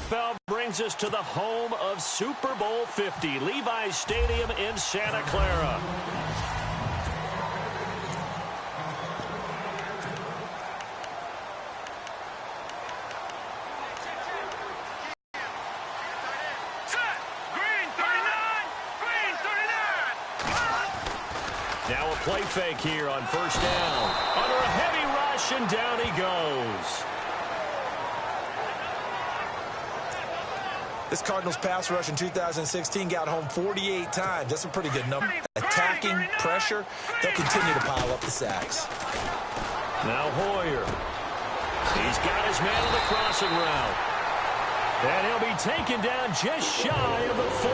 NFL brings us to the home of Super Bowl 50, Levi's Stadium in Santa Clara. Now a play fake here on first down. Under a heavy rush, and down he goes. This Cardinals pass rush in 2016 got home 48 times. That's a pretty good number. Attacking, pressure, they'll continue to pile up the sacks. Now Hoyer. He's got his man on the crossing route. And he'll be taken down just shy of the 40.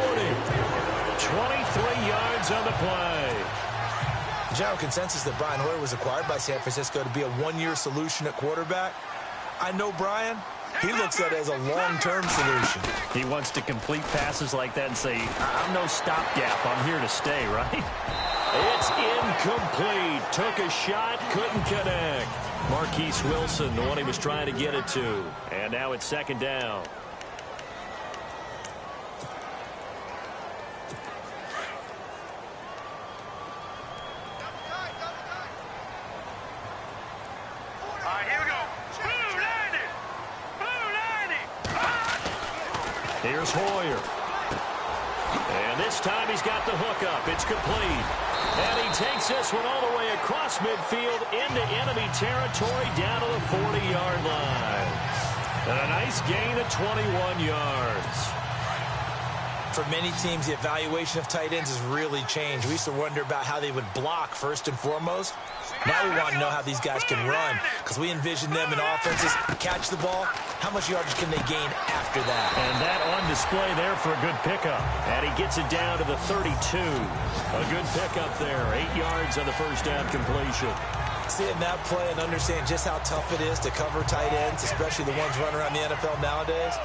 23 yards on the play. The general consensus that Brian Hoyer was acquired by San Francisco to be a one-year solution at quarterback. I know Brian. He looks at it as a long-term solution. He wants to complete passes like that and say, I'm no stopgap. I'm here to stay, right? It's incomplete. Took a shot, couldn't connect. Marquise Wilson, the one he was trying to get it to. And now it's second down. Here's Hoyer. And this time he's got the hook up. It's complete. And he takes this one all the way across midfield into enemy territory down to the 40-yard line. And a nice gain of 21 yards. For many teams, the evaluation of tight ends has really changed. We used to wonder about how they would block first and foremost. Now we want to know how these guys can run, because we envision them in offenses catch the ball. How much yardage can they gain after that? And that on display there for a good pickup. And he gets it down to the 32. A good pickup there. 8 yards on the first down completion. Seeing that play and understand just how tough it is to cover tight ends, especially the ones running around the NFL nowadays,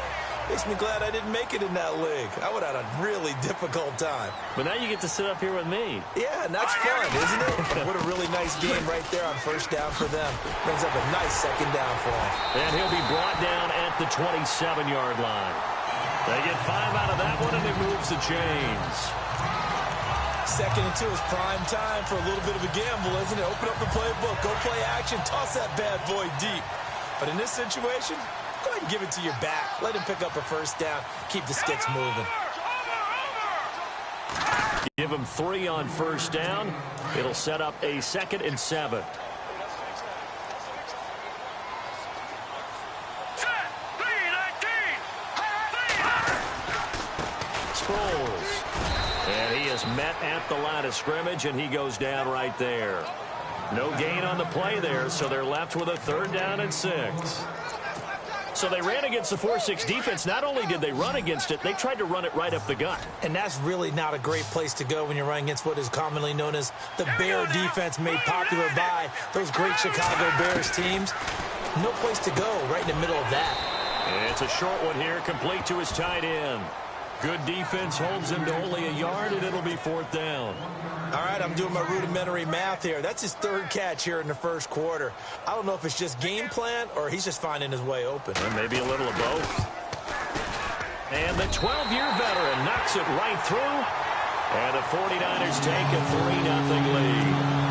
makes me glad I didn't make it in that league. I would have had a really difficult time. But now you get to sit up here with me. Yeah, and that's fun, isn't it? What a really nice game right there on first down for them. Brings up a nice second down for him. And he'll be brought down at the 27-yard line. They get 5 out of that one, and it moves the chains. 2nd and 2 is prime time for a little bit of a gamble, isn't it? Open up the playbook, go play action, toss that bad boy deep. But in this situation, go ahead and give it to your back. Let him pick up a first down. Keep the sticks moving. Give him 3 on first down. It'll set up a 2nd and 7. Sproles. And he is met at the line of scrimmage, and he goes down right there. No gain on the play there, so they're left with a 3rd down and 6. So they ran against the 4-6 defense. Not only did they run against it, they tried to run it right up the gut. And that's really not a great place to go when you're running against what is commonly known as the Bear defense, made popular by those great Chicago Bears teams. No place to go right in the middle of that. It's a short one here, complete to his tight end. Good defense holds him to only a yard, and it'll be 4th down. All right, I'm doing my rudimentary math here. That's his 3rd catch here in the first quarter. I don't know if it's just game plan or he's just finding his way open. And maybe a little of both. And the 12-year veteran knocks it right through. And the 49ers take a 3-0 lead.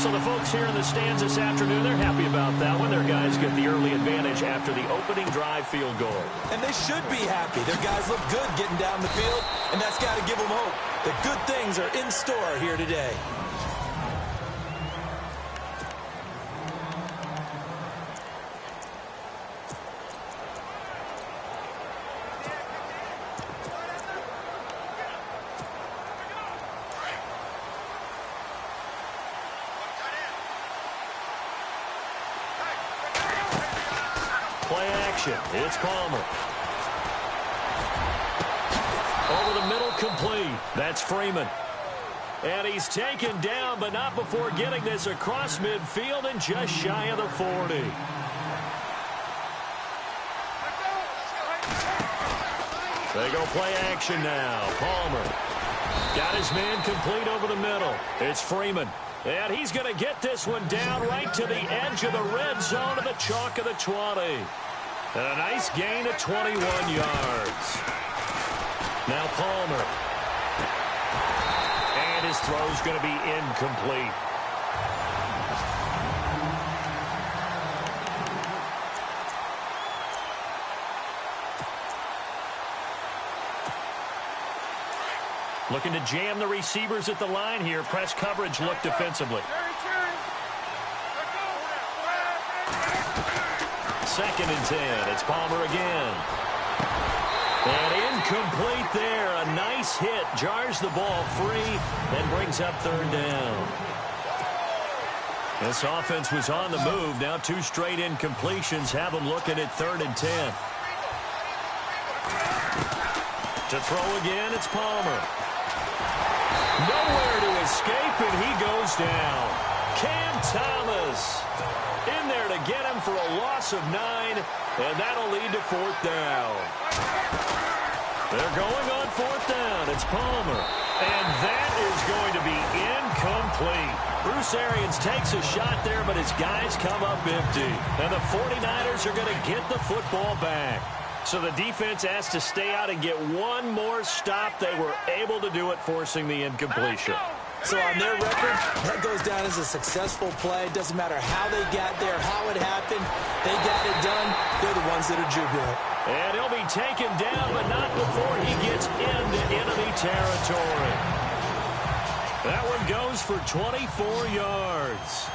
So the folks here in the stands this afternoon, they're happy about that one. Their guys get the early advantage after the opening drive field goal. And they should be happy. Their guys look good getting down the field, and that's got to give them hope that good things are in store here today. Play action. It's Palmer. Over the middle, complete. That's Freeman. And he's taken down, but not before getting this across midfield and just shy of the 40. They go play action now. Palmer got his man complete over the middle. It's Freeman. And he's going to get this one down right to the edge of the red zone of the chalk of the 20. And a nice gain of 21 yards. Now Palmer. And his throw's going to be incomplete. Looking to jam the receivers at the line here. Press coverage look defensively. Second and 10. It's Palmer again. And incomplete there. A nice hit. Jars the ball free and brings up third down. This offense was on the move. Now two straight incompletions have them looking at third and 10. To throw again, it's Palmer. Nowhere to escape, and he goes down. Cam Thomas in there to get him for a loss of 9, and that'll lead to fourth down. They're going on fourth down. It's Palmer, and that is going to be incomplete. Bruce Arians takes a shot there, but his guys come up empty, and the 49ers are going to get the football back. So the defense has to stay out and get one more stop. They were able to do it, forcing the incompletion. So on their record, that goes down as a successful play. It doesn't matter how they got there, how it happened. They got it done. They're the ones that are jubilant. And he'll be taken down, but not before he gets into enemy territory. That one goes for 24 yards.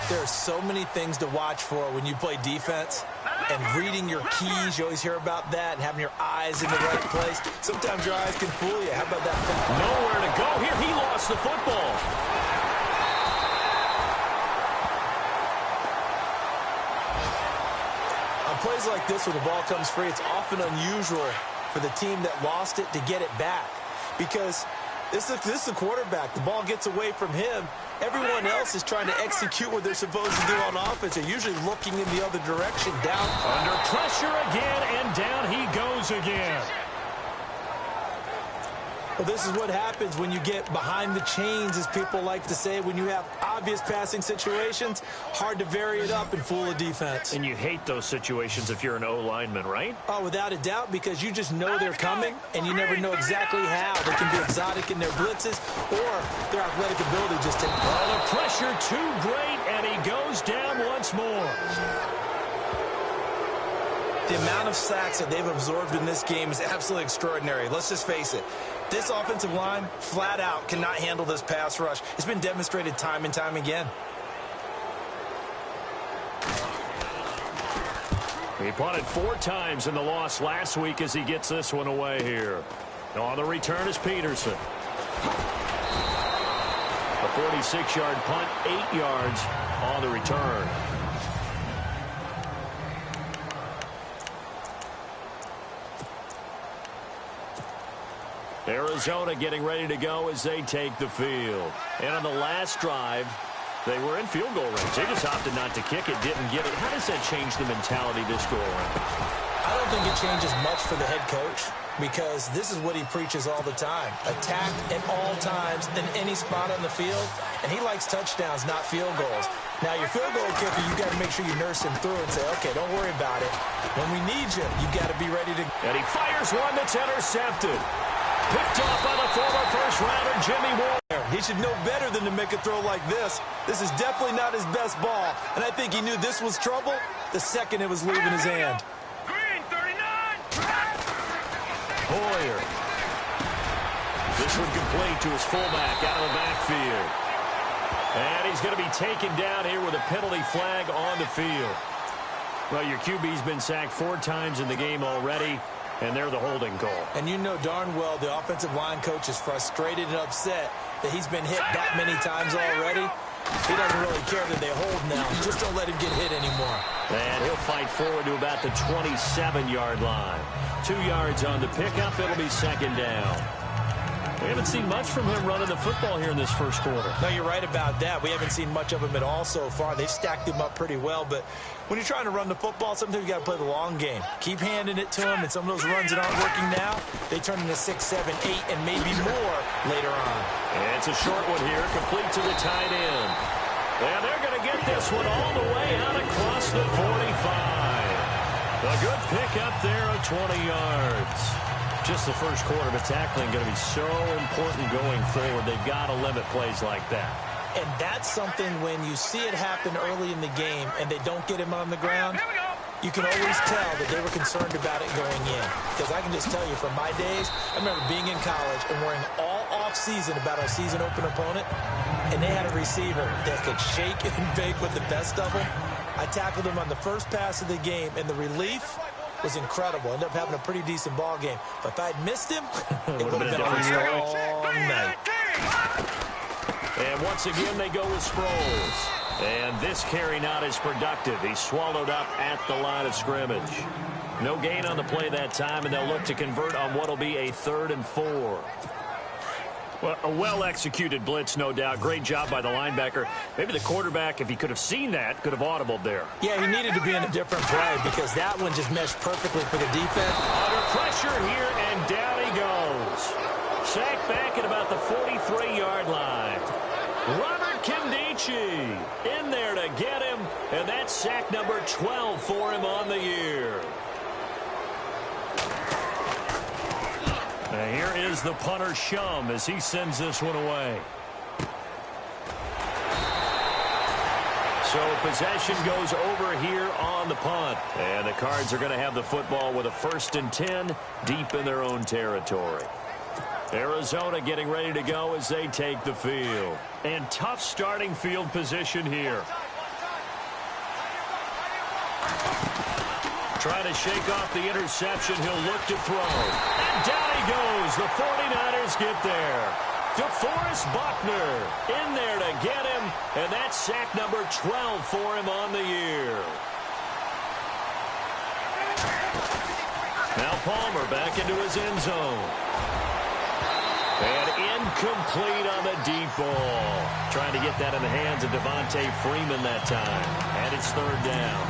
There are so many things to watch for when you play defense. And reading your keys, you always hear about that, and having your eyes in the right place. Sometimes your eyes can fool you. How about that? Nowhere to go. Here, he lost the football. On plays like this where the ball comes free, it's often unusual for the team that lost it to get it back. Because this is the quarterback. The ball gets away from him. Everyone else is trying to execute what they're supposed to do on offense. They're usually looking in the other direction, down. Under pressure again, and down he goes again. Well, this is what happens when you get behind the chains, as people like to say. When you have obvious passing situations, hard to vary it up and fool a defense. And you hate those situations if you're an O-lineman, right? Oh, without a doubt, because you just know they're coming, and you never know exactly how. They can be exotic in their blitzes, or their athletic ability just takes. Oh, the pressure too great, and he goes down once more. The amount of sacks that they've absorbed in this game is absolutely extraordinary. Let's just face it. This offensive line, flat out, cannot handle this pass rush. It's been demonstrated time and time again. He punted 4 times in the loss last week as he gets this one away here. On the return is Peterson. A 46-yard punt, 8 yards on the return. Arizona getting ready to go as they take the field. And on the last drive, they were in field goal range. They just opted not to kick it, didn't get it. How does that change the mentality this go around? I don't think it changes much for the head coach, because this is what he preaches all the time. Attack at all times in any spot on the field, and he likes touchdowns, not field goals. Now, your field goal kicker, you got to make sure you nurse him through and say, okay, don't worry about it. When we need you, you got to be ready to. And he fires one that's intercepted. Picked off by the former first-rounder, Jimmy Ward. He should know better than to make a throw like this. This is definitely not his best ball, and I think he knew this was trouble the second it was leaving his hand. Green, 39. Hoyer. This one complete to his fullback out of the backfield. And he's going to be taken down here with a penalty flag on the field. Well, your QB's been sacked 4 times in the game already, and they're the holding call. And you know darn well the offensive line coach is frustrated and upset that he's been hit that many times already. He doesn't really care that they hold now. Just don't let him get hit anymore. And he'll fight forward to about the 27-yard line. 2 yards on the pickup. It'll be second down. We haven't seen much from him running the football here in this first quarter. No, you're right about that. We haven't seen much of him at all so far. They've stacked him up pretty well, but when you're trying to run the football, sometimes you got to play the long game. Keep handing it to him, and some of those runs that aren't working now, they turn into 6, 7, 8, and maybe more later on. And it's a short one here, complete to the tight end. And they're going to get this one all the way out across the 45. A good pick up there of 20 yards. Just the first quarter, but tackling going to be so important going forward. They've got to limit plays like that. And that's something when you see it happen early in the game and they don't get him on the ground, you can always tell that they were concerned about it going in. Because I can just tell you from my days, I remember being in college and worrying all off-season about our season open opponent, and they had a receiver that could shake and bake with the best of them. I tackled him on the first pass of the game, and the relief was incredible. Ended up having a pretty decent ball game. But if I had missed him, it would have been a long night. And once again, they go with Sproles. And this carry not as productive. He's swallowed up at the line of scrimmage. No gain on the play that time, and they'll look to convert on what will be a 3rd and 4. Well, a well-executed blitz, no doubt. Great job by the linebacker. Maybe the quarterback, if he could have seen that, could have audibled there. Yeah, he needed to be in a different play because that one just meshed perfectly for the defense. Under pressure here, and down he goes. Sacked back at about the 43-yard line. Robert Kindici in there to get him, and that's sack number 12 for him on the year. Now here is the punter, Shum, as he sends this one away. So possession goes over here on the punt. And the Cards are going to have the football with a 1st and 10 deep in their own territory. Arizona getting ready to go as they take the field. And tough starting field position here. Trying to shake off the interception. He'll look to throw. And down he goes. The 49ers get there. DeForest Buckner in there to get him. And that's sack number 12 for him on the year. Now Palmer back into his end zone. And incomplete on the deep ball. Trying to get that in the hands of Devontae Freeman that time. And it's 3rd down.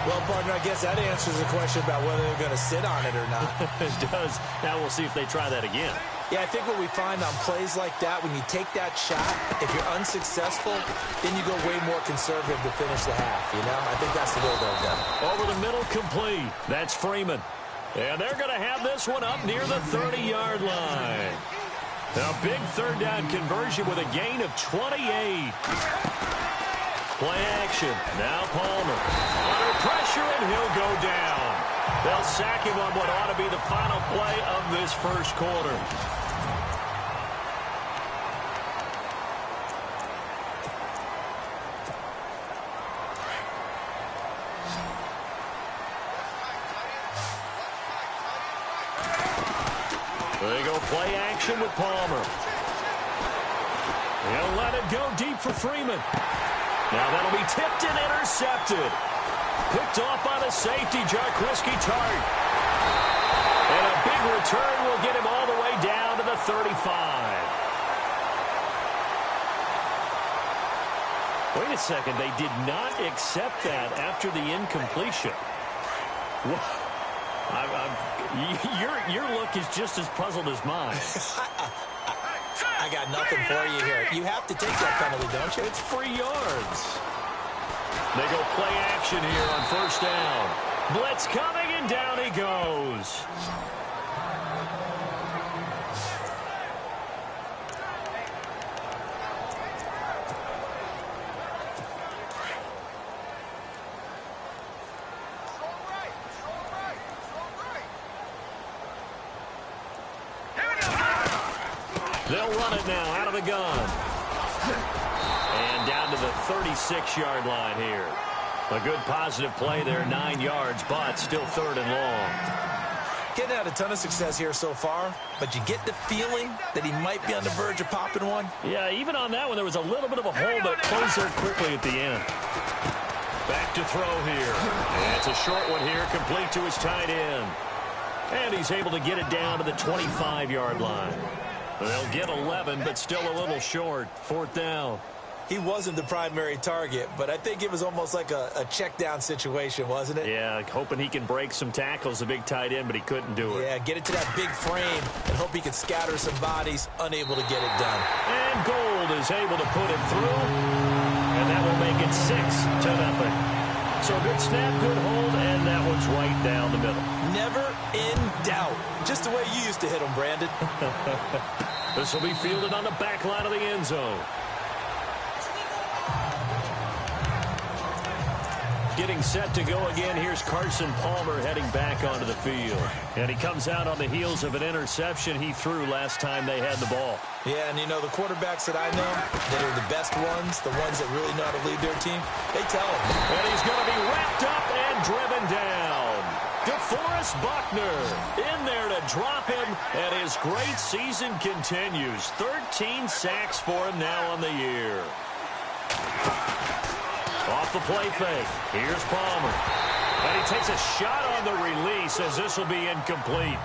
Well, partner, I guess that answers the question about whether they're going to sit on it or not. It does. Now we'll see if they try that again. Yeah, I think what we find on plays like that, when you take that shot, if you're unsuccessful, then you go way more conservative to finish the half, you know? I think that's the way they'll go. Over the middle, complete. That's Freeman. And they're going to have this one up near the 30-yard line. A big 3rd down conversion with a gain of 28. Play action. Now Palmer. Under pressure, and he'll go down. They'll sack him on what ought to be the final play of this first quarter. They go play action with Palmer. He'll let it go deep for Freeman. Now that'll be tipped and intercepted. Picked off by the safety, Jarquiski Tart. And a big return will get him all the way down to the 35. Wait a second. They did not accept that after the incompletion. Your look is just as puzzled as mine. I got nothing for you here. You have to take that penalty, don't you? It's free yards. They go play action here on 1st down. Blitz coming, and down he goes. They'll run it now out of the gun. And down to the 36-yard line here. A good positive play there, 9 yards, but still 3rd and long. Getting had a ton of success here so far, but you get the feeling that he might be on the verge of popping one. Yeah, even on that one, there was a little bit of a hole, but it closed there quickly at the end. Back to throw here. And it's a short one here, complete to his tight end. And he's able to get it down to the 25-yard line. They'll get 11, but still a little short. 4th down. He wasn't the primary target, but I think it was almost like a check down situation, wasn't it? Yeah, hoping he can break some tackles, a big tight end, but he couldn't do it. Yeah, get it to that big frame and hope he can scatter some bodies, unable to get it done. And Gold is able to put it through, and that will make it 6-0. So good snap, good hold, and that one's right down just the way you used to hit them, Brandon. This will be fielded on the back line of the end zone. Getting set to go again. Here's Carson Palmer heading back onto the field. And he comes out on the heels of an interception he threw last time they had the ball. Yeah, and you know, the quarterbacks that I know that are the best ones, the ones that really know how to lead their team, they tell them. And he's going to be wrapped up and driven down. DeForest Buckner in there to drop him, and his great season continues. 13 sacks for him now on the year. Off the play fake. Here's Palmer. And he takes a shot on the release as this will be incomplete.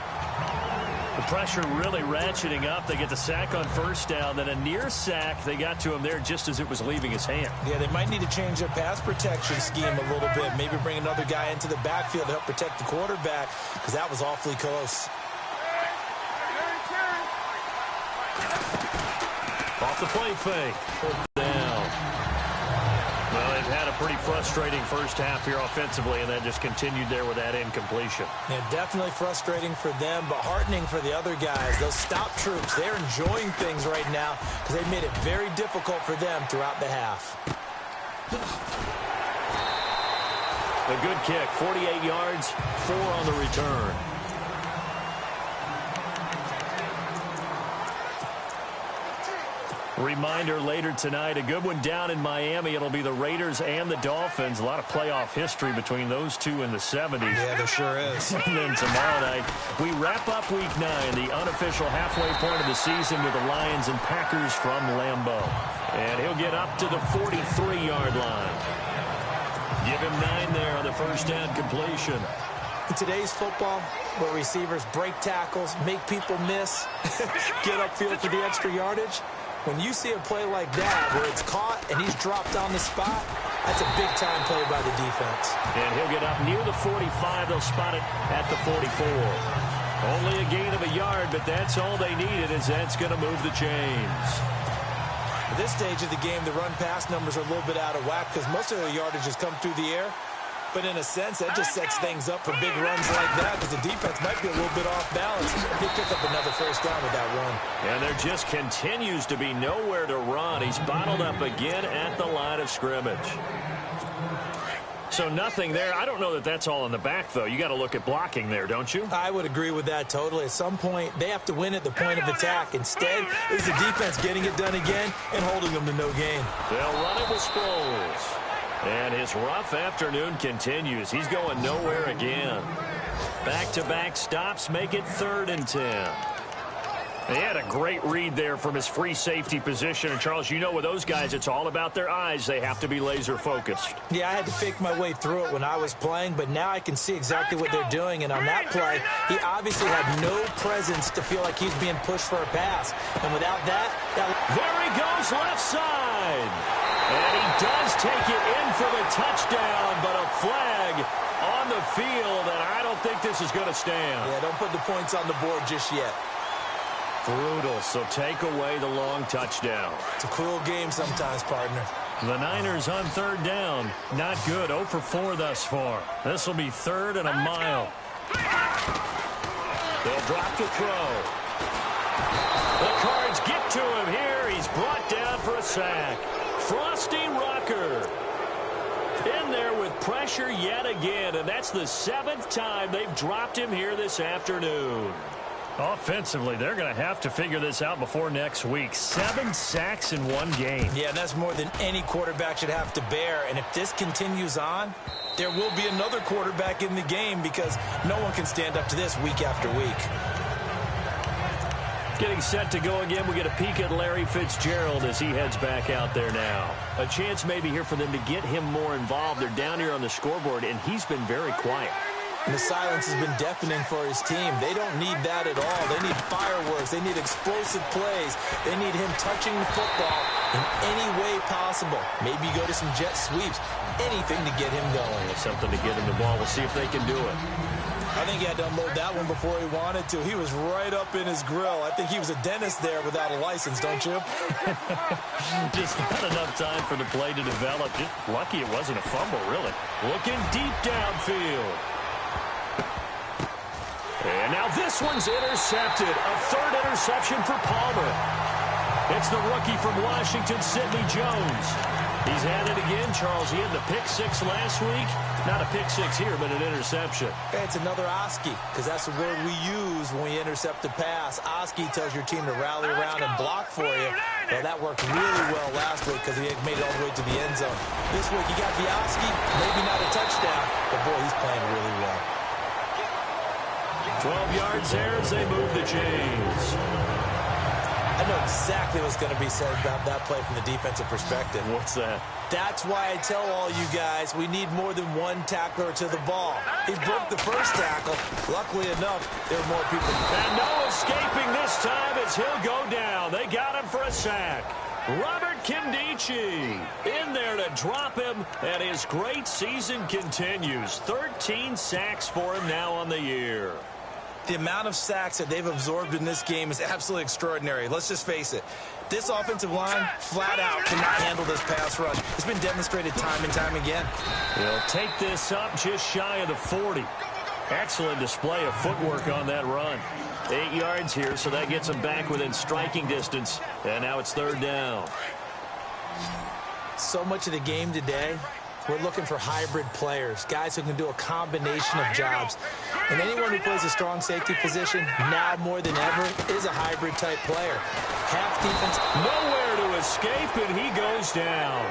The pressure really ratcheting up. They get the sack on first down, then a near sack. They got to him there just as it was leaving his hand. Yeah, they might need to change their pass protection scheme a little bit. Maybe bring another guy into the backfield to help protect the quarterback, because that was awfully close. Off the play fake. Down. Well, they've had a pretty frustrating first half here offensively, and that just continued there with that incompletion. Yeah, definitely frustrating for them, but heartening for the other guys. Those stop troops, they're enjoying things right now because they made it very difficult for them throughout the half. A good kick, 48 yards, 4 on the return. Reminder later tonight, a good one down in Miami. It'll be the Raiders and the Dolphins. A lot of playoff history between those two in the 70s. Yeah, there sure is. And then tomorrow night, we wrap up Week 9, the unofficial halfway point of the season with the Lions and Packers from Lambeau. And he'll get up to the 43-yard line. Give him 9 there on the first down completion. In today's football, where receivers break tackles, make people miss, get upfield for the extra yardage, when you see a play like that where it's caught and he's dropped on the spot, that's a big-time play by the defense. And he'll get up near the 45. They'll spot it at the 44. Only a gain of a yard, but that's all they needed, as that's going to move the chains. At this stage of the game, the run-pass numbers are a little bit out of whack because most of the yardage has come through the air. But in a sense, that just sets things up for big runs like that because the defense might be a little bit off balance. He'll pick up another first down with that run. And there just continues to be nowhere to run. He's bottled up again at the line of scrimmage. So nothing there. I don't know that that's all in the back, though. You got to look at blocking there, don't you? I would agree with that totally. At some point, they have to win at the point of attack. Instead, it's the defense getting it done again and holding them to no gain. They'll run it with Sproles. And his rough afternoon continues. He's going nowhere again. Back-to-back stops make it 3rd and 10. They had a great read there from his free safety position. And, Charles, you know with those guys, it's all about their eyes. They have to be laser-focused. Yeah, I had to fake my way through it when I was playing, but now I can see exactly what they're doing. And on that play, he obviously had no presence to feel like he's being pushed for a pass. And without that... There he goes left side. And he does take it in for the touchdown, but a flag on the field, and I don't think this is going to stand. Yeah, don't put the points on the board just yet. Brutal, so take away the long touchdown. It's a cruel game sometimes, partner. The Niners on 3rd down. Not good, 0 for 4 thus far. This will be 3rd and a mile. They'll drop the throw. The Cards get to him here. He's brought down for a sack. Frosty Rocker in there with pressure yet again, and that's the 7th time they've dropped him here this afternoon. Offensively, they're going to have to figure this out before next week. 7 sacks in one game. Yeah, and that's more than any quarterback should have to bear, and if this continues on, there will be another quarterback in the game because no one can stand up to this week after week. Getting set to go again. We get a peek at Larry Fitzgerald as he heads back out there now. A chance maybe here for them to get him more involved. They're down here on the scoreboard, and he's been very quiet. And the silence has been deafening for his team. They don't need that at all. They need fireworks. They need explosive plays. They need him touching the football in any way possible. Maybe go to some jet sweeps. Anything to get him going. Something to get him the ball. We'll see if they can do it. I think he had to unload that one before he wanted to. He was right up in his grill. I think he was a dentist there without a license, don't you? Just not enough time for the play to develop. Just lucky it wasn't a fumble, really. Looking deep downfield. And now this this one's intercepted. A third interception for Palmer. It's the rookie from Washington, Sidney Jones. He's had it again, Charles. He had the pick six last week. Not a pick six here, but an interception. Hey, it's another Oski, because that's the word we use when we intercept a pass. Oski tells your team to rally around and block for you. Well, that worked really well last week because he made it all the way to the end zone. This week, he got the Oski, maybe not a touchdown, but boy, he's playing really well. 12 yards there as they move the chains. I know exactly what's going to be said about that play from the defensive perspective. What's that? That's why I tell all you guys we need more than one tackler to the ball. He broke the first tackle. Luckily enough, there were more people. And no escaping this time as he'll go down. They got him for a sack. Robert Kimdichie in there to drop him, and his great season continues. 13 sacks for him now on the year. The amount of sacks that they've absorbed in this game is absolutely extraordinary. Let's just face it. This offensive line, flat out, cannot handle this pass rush. It's been demonstrated time and time again. He'll take this up just shy of the 40. Excellent display of footwork on that run. 8 yards here, so that gets him back within striking distance. And now it's third down. So much of the game today, we're looking for hybrid players, guys who can do a combination of jobs. And anyone who plays a strong safety position, now more than ever, is a hybrid-type player. Half defense. Nowhere to escape, and he goes down.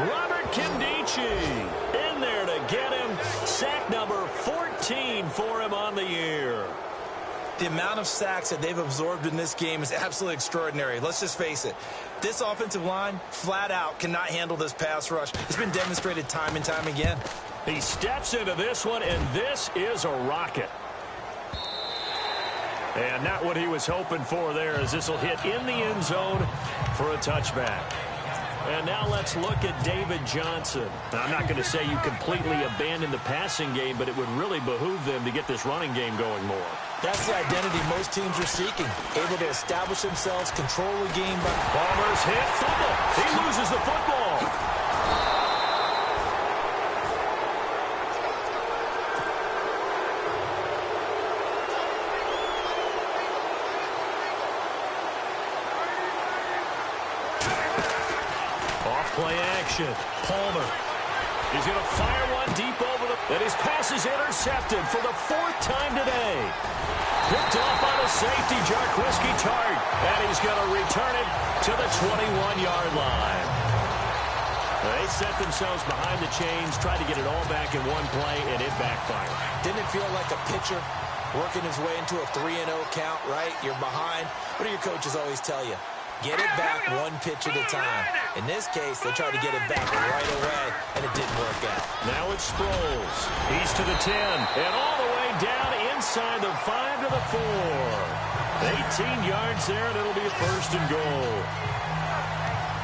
Robert Kimdichie in there to get him. Sack number 14 for him on the year. The amount of sacks that they've absorbed in this game is absolutely extraordinary. Let's just face it. This offensive line, flat out, cannot handle this pass rush. It's been demonstrated time and time again. He steps into this one, and this is a rocket. And not what he was hoping for there, as this will hit in the end zone for a touchback. And now let's look at David Johnson. Now, I'm not going to say you completely abandon the passing game, but it would really behoove them to get this running game going more. That's the identity most teams are seeking, able to establish themselves, control the game. Palmer's hit, fumble. He loses the football. Play action. Palmer. He's going to fire one deep over the... And his pass is intercepted for the fourth time today. Picked off on a safety, Jarquiski Tart. And he's going to return it to the 21-yard line. They set themselves behind the chains, tried to get it all back in one play, and it backfired. Didn't it feel like a pitcher working his way into a 3-0 count, right? You're behind. What do your coaches always tell you? Get it back one pitch at a time. In this case, they tried to get it back right away, and it didn't work out. Now it's Sproles. He's to the 10, and all the way down inside the 5 to the 4. 18 yards there, and it'll be a first and goal.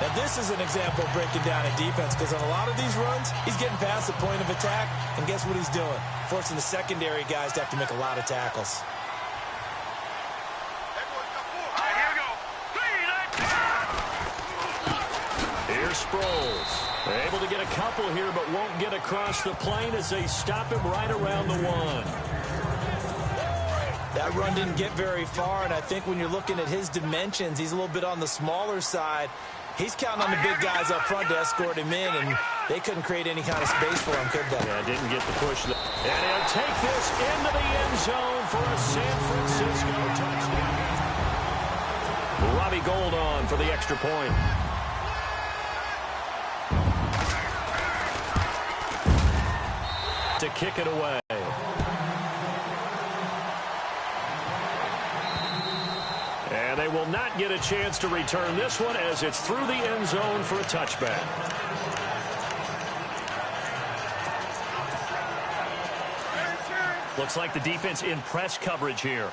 Now, this is an example of breaking down a defense, because on a lot of these runs, he's getting past the point of attack, and guess what he's doing? Forcing the secondary guys to have to make a lot of tackles. Sproles. They're able to get a couple here, but won't get across the plane as they stop him right around the 1. That run didn't get very far, and I think when you're looking at his dimensions, he's a little bit on the smaller side. He's counting on the big guys up front to escort him in, and they couldn't create any kind of space for him, could they? Yeah, didn't get the push. And he'll take this into the end zone for a San Francisco touchdown. Robbie Gould on for the extra point. To kick it away. And they will not get a chance to return this one as it's through the end zone for a touchback. Looks like the defense in press coverage here.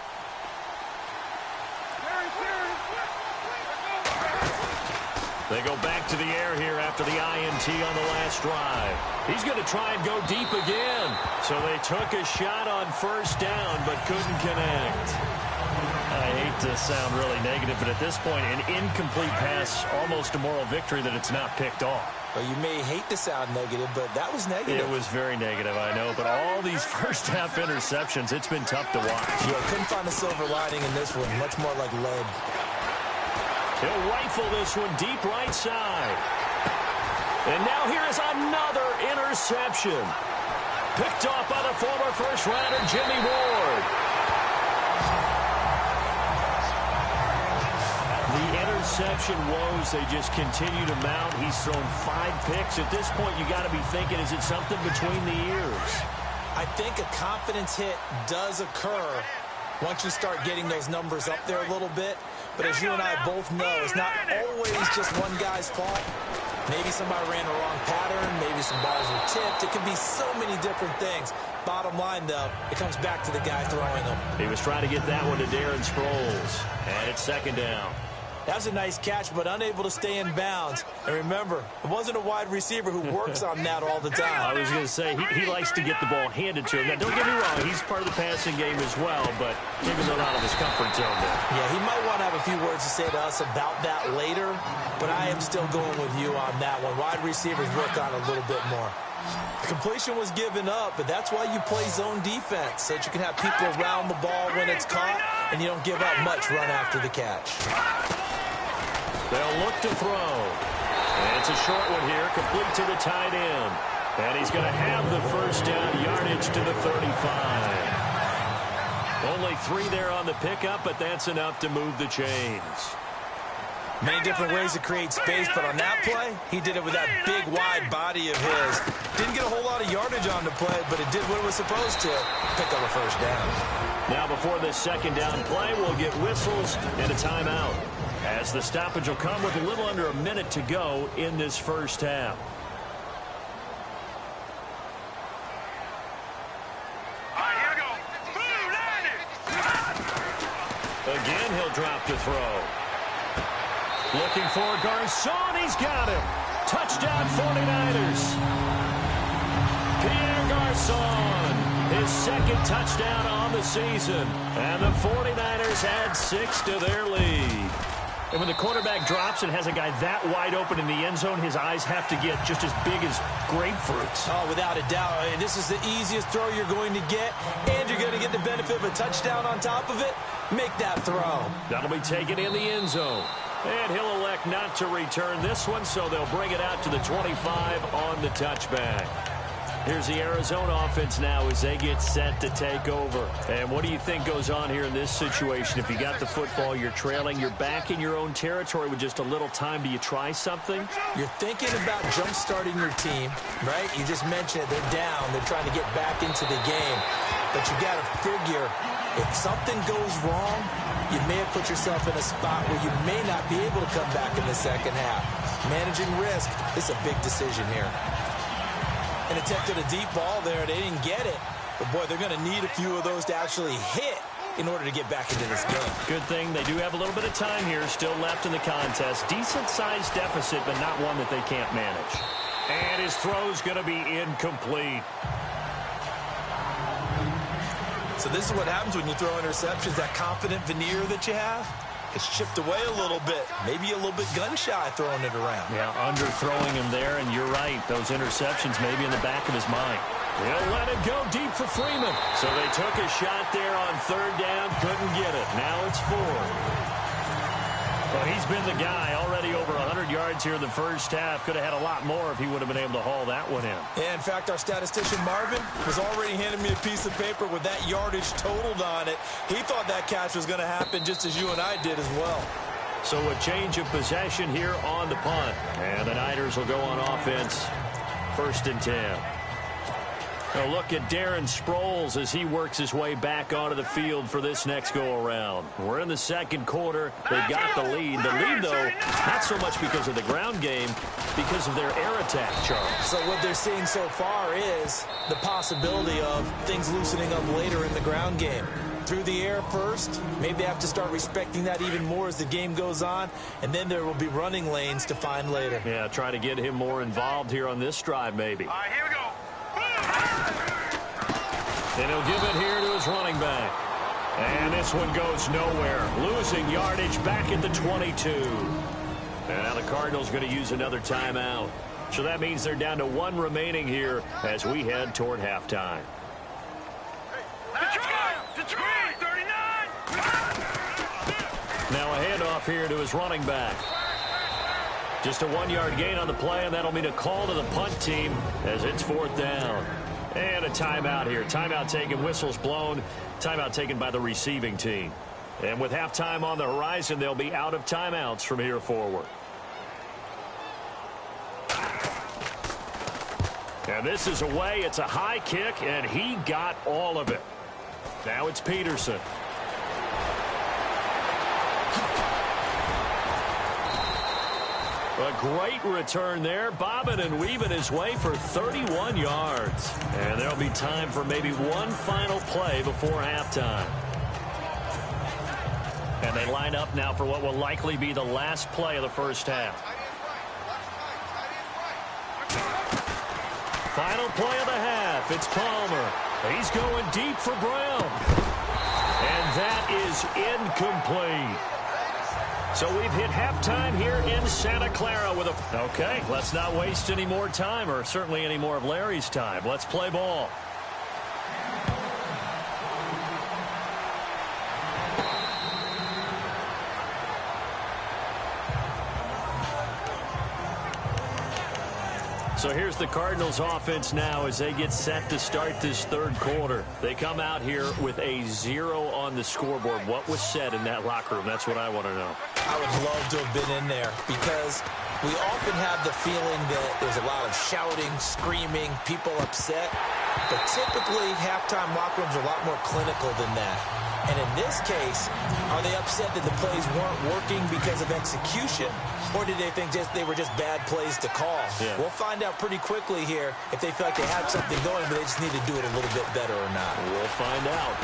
They go back to the air here after the INT on the last drive. He's going to try and go deep again. So they took a shot on first down but couldn't connect. I hate to sound really negative, but at this point, an incomplete pass, almost a moral victory that it's not picked off. Well, you may hate to sound negative, but that was negative. It was very negative, I know. But all these first-half interceptions, it's been tough to watch. Yeah, couldn't find a silver lining in this one. Much more like lead. He'll rifle this one deep right side. And now here is another interception. Picked off by the former first-rounder, Jimmy Ward. The interception woes, they just continue to mount. He's thrown 5 picks. At this point, you got to be thinking, is it something between the ears? I think a confidence hit does occur once you start getting those numbers up there a little bit. But as you and I both know, it's not always just one guy's fault. Maybe somebody ran the wrong pattern. Maybe some balls were tipped. It can be so many different things. Bottom line, though, it comes back to the guy throwing them. He was trying to get that one to Darren Sproles. And it's second down. That was a nice catch, but unable to stay in bounds. And remember, it wasn't a wide receiver who works on that all the time. I was going to say, he likes to get the ball handed to him. Now, don't get me wrong, he's part of the passing game as well, but maybe a little out of his comfort zone there. Yeah, he might want to have a few words to say to us about that later, but I am still going with you on that one. Wide receivers work on a little bit more. The completion was given up, but that's why you play zone defense, so that you can have people around the ball when it's caught, and you don't give up much run after the catch. They'll look to throw. And it's a short one here, complete to the tight end. And he's going to have the first down, yardage to the 35. Only 3 there on the pickup, but that's enough to move the chains. Many different ways to create space, but on that play, he did it with that big, wide body of his. Didn't get a whole lot of yardage on the play, but it did what it was supposed to. Pick up a first down. Now before this second down play, we'll get whistles and a timeout, as the stoppage will come with a little under a minute to go in this first half. Again, he'll drop to throw. Looking for Garcon. He's got him. Touchdown 49ers. Pierre Garcon, his second touchdown on the season. And the 49ers add 6 to their lead. And when the quarterback drops and has a guy that wide open in the end zone, his eyes have to get just as big as grapefruits. Oh, without a doubt. I mean, this is the easiest throw you're going to get, and you're going to get the benefit of a touchdown on top of it. Make that throw. That'll be taken in the end zone. And he'll elect not to return this one, so they'll bring it out to the 25 on the touchback. Here's the Arizona offense now as they get set to take over. And what do you think goes on here in this situation? If you got the football, you're trailing, you're back in your own territory with just a little time. Do you try something? You're thinking about jump-starting your team, right? You just mentioned it. They're down. They're trying to get back into the game. But you got to figure, if something goes wrong, you may have put yourself in a spot where you may not be able to come back in the second half. Managing risk is a big decision here. And attempted a deep ball there. They didn't get it. But, boy, they're going to need a few of those to actually hit in order to get back into this game. Good thing they do have a little bit of time here still left in the contest. Decent-sized deficit, but not one that they can't manage. And his throw's going to be incomplete. So this is what happens when you throw interceptions. That confident veneer that you have, it's chipped away a little bit. Maybe a little bit gun-shy throwing it around. Yeah, underthrowing him there, and you're right. Those interceptions may be in the back of his mind. He'll let it go deep for Freeman. So they took a shot there on third down, couldn't get it. Now it's 4. Well, he's been the guy already over 100 yards here in the first half. Could have had a lot more if he would have been able to haul that one in. Yeah, in fact, our statistician Marvin was already handing me a piece of paper with that yardage totaled on it. He thought that catch was going to happen just as you and I did as well. So a change of possession here on the punt. And the Niners will go on offense, 1st and 10. A look at Darren Sproles as he works his way back onto the field for this next go-around. We're in the second quarter. They've got the lead. The lead, though, not so much because of the ground game, because of their air attack, Charles. So what they're seeing so far is the possibility of things loosening up later in the ground game. Through the air first, maybe they have to start respecting that even more as the game goes on, and then there will be running lanes to find later. Yeah, try to get him more involved here on this drive, maybe. All right, here we go. And he'll give it here to his running back. And this one goes nowhere. Losing yardage back at the 22. And now the Cardinals going to use another timeout. So that means they're down to 1 remaining here as we head toward halftime. Detroit, 39! Now a handoff here to his running back. Just a 1-yard gain on the play, and that'll mean a call to the punt team as it's 4th down. And a timeout here. Timeout taken, whistles blown. Timeout taken by the receiving team. And with halftime on the horizon, they'll be out of timeouts from here forward. And this is away. It's a high kick, and he got all of it. Now it's Peterson. A great return there, bobbing and weaving his way for 31 yards. And there'll be time for maybe one final play before halftime. And they line up now for what will likely be the last play of the first half. Final play of the half. It's Palmer. He's going deep for Brown. And that is incomplete. So we've hit halftime here in Santa Clara with a... Okay, let's not waste any more time, or certainly any more of Larry's time. Let's play ball. So here's the Cardinals offense now as they get set to start this third quarter. They come out here with a 0 on the scoreboard. What was said in that locker room? That's what I want to know. I would love to have been in there because we often have the feeling that there's a lot of shouting, screaming, people upset. But typically, halftime locker rooms are a lot more clinical than that. And in this case, are they upset that the plays weren't working because of execution? Or did they think they were just bad plays to call? Yeah. We'll find out pretty quickly here if they feel like they had something going, but they just need to do it a little bit better or not. We'll find out.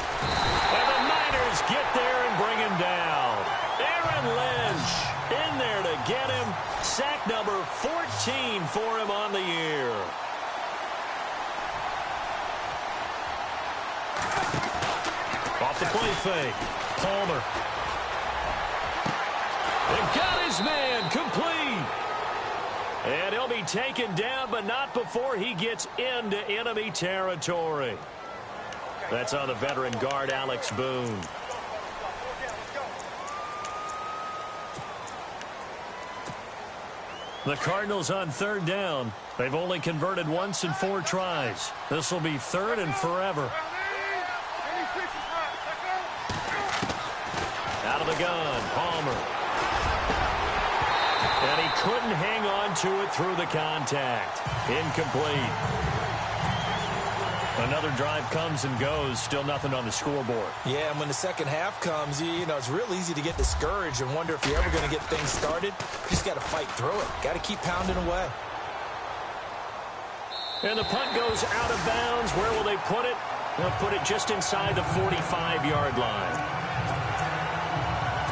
And the Niners get there and bring him down. Aaron Lynch in there to get him. Sack number 14 for him on the year. Off the play fake. Palmer. And got his man complete. And he'll be taken down, but not before he gets into enemy territory. That's on the veteran guard, Alex Boone. The Cardinals on 3rd down. They've only converted once in 4 tries. This will be 3rd and forever. Out of the gun, Palmer. And he couldn't hang on to it through the contact. Incomplete. Another drive comes and goes. Still nothing on the scoreboard. Yeah, and when the second half comes, you know, it's real easy to get discouraged and wonder if you're ever going to get things started. You just got to fight through it. Got to keep pounding away. And the punt goes out of bounds. Where will they put it? They'll put it just inside the 45-yard line.